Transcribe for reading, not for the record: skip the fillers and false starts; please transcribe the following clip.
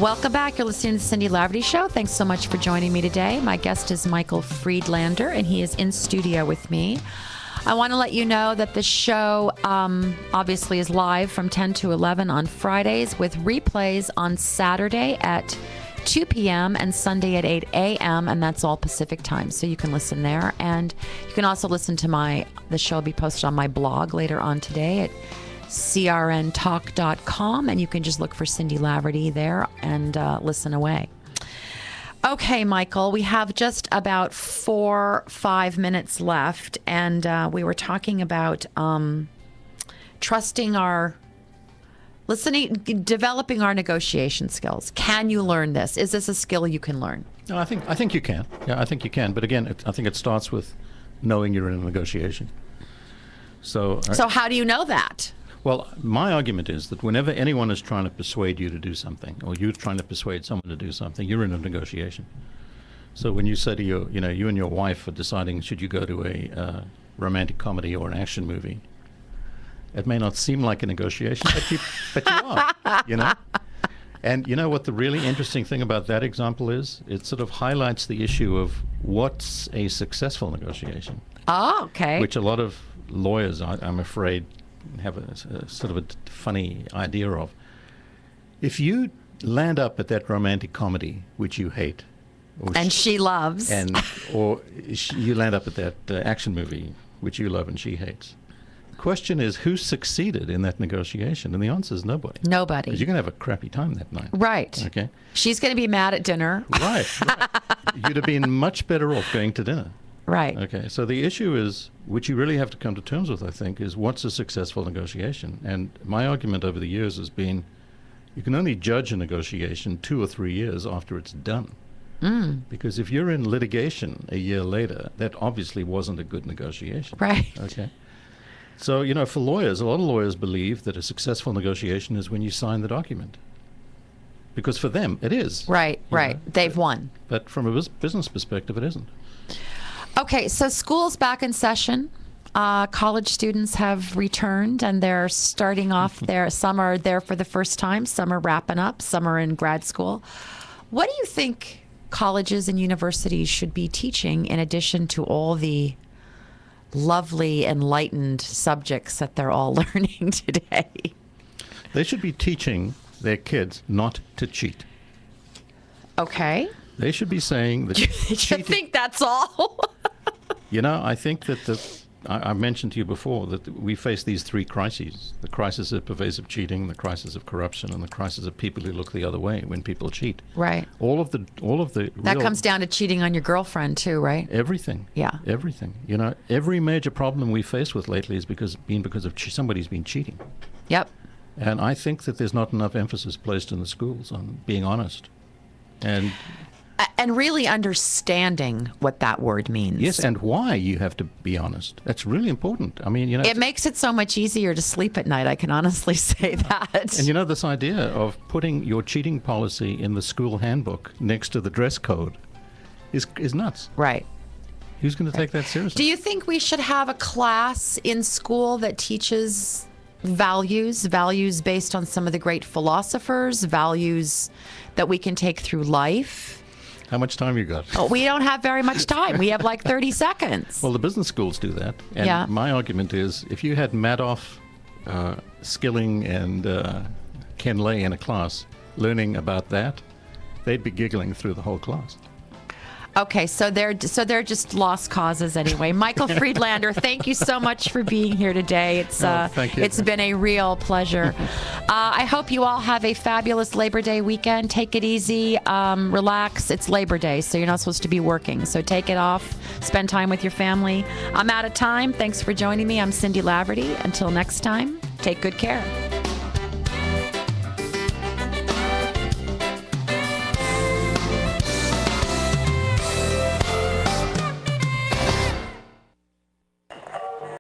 Welcome back. You're listening to the Cindy Laverty Show. Thanks so much for joining me today. My guest is Michael Friedlander, and he is in studio with me. I want to let you know that the show obviously is live from 10 to 11 on Fridays with replays on Saturday at 2 p.m. and Sunday at 8 a.m. and that's all Pacific time, so you can listen there. And you can also listen to the show will be posted on my blog later on today at crntalk.com, and you can just look for Cindy Laverty there and listen away. Okay, Michael, we have just about 4-5 minutes left, and we were talking about developing our negotiation skills. Can you learn this? Is this a skill you can learn? No, I think you can. Yeah, I think you can. But again, I think it starts with knowing you're in a negotiation. So how do you know that? Well, my argument is that whenever anyone is trying to persuade you to do something, or you're trying to persuade someone to do something, you're in a negotiation. So when you say to you and your wife are deciding should you go to a romantic comedy or an action movie, it may not seem like a negotiation, but you are, And you know what the really interesting thing about that example is? It sort of highlights the issue of what's a successful negotiation. Oh, okay. Which a lot of lawyers, I'm afraid, have a sort of a funny idea of. If you land up at that romantic comedy which you hate, and she loves, you land up at that action movie which you love and she hates. The question is, who succeeded in that negotiation? And the answer is nobody. Nobody. Because you're going to have a crappy time that night. Right. Okay. She's going to be mad at dinner. Right. You'd have been much better off going to dinner. Right. Okay, so the issue is, which you really have to come to terms with, I think, is what's a successful negotiation? And my argument over the years has been, you can only judge a negotiation 2 or 3 years after it's done. Because if you're in litigation a year later, that obviously wasn't a good negotiation. Right. Okay. So, for lawyers, a lot of lawyers believe that a successful negotiation is when you sign the document. Because for them, it is. Right. They've won. But from a business perspective, it isn't. Okay, so school's back in session. College students have returned, and they're starting off there. Some are there for the first time. Some are wrapping up. Some are in grad school. What do you think colleges and universities should be teaching in addition to all the lovely, enlightened subjects that they're all learning today? They should be teaching their kids not to cheat. Okay. They should be saying that you think that's all? I think that I mentioned to you before that we face these 3 crises: the crisis of pervasive cheating, the crisis of corruption, and the crisis of people who look the other way when people cheat. Right. All of the that comes down to cheating on your girlfriend too, right? Everything. Yeah. Everything. Every major problem we face with lately has been because of somebody's been cheating. Yep. And I think that there's not enough emphasis placed in the schools on being honest. And really understanding what that word means. Yes, and why you have to be honest. That's really important. I mean, it makes it so much easier to sleep at night, I can honestly say that. And this idea of putting your cheating policy in the school handbook next to the dress code is nuts. Right. Who's going to take that seriously? Do you think we should have a class in school that teaches values based on some of the great philosophers, values that we can take through life? How much time you got? Oh, we don't have very much time. We have like 30 seconds. Well, the business schools do that. And my argument is, if you had Madoff, Skilling, and Ken Lay in a class learning about that, they'd be giggling through the whole class. Okay, so they're just lost causes anyway. Michael Friedlander, thank you so much for being here today. Thank you. It's been a real pleasure. I hope you all have a fabulous Labor Day weekend. Take it easy, relax. It's Labor Day, so you're not supposed to be working. So take it off, spend time with your family. I'm out of time. Thanks for joining me. I'm Cindy Laverty. Until next time, take good care.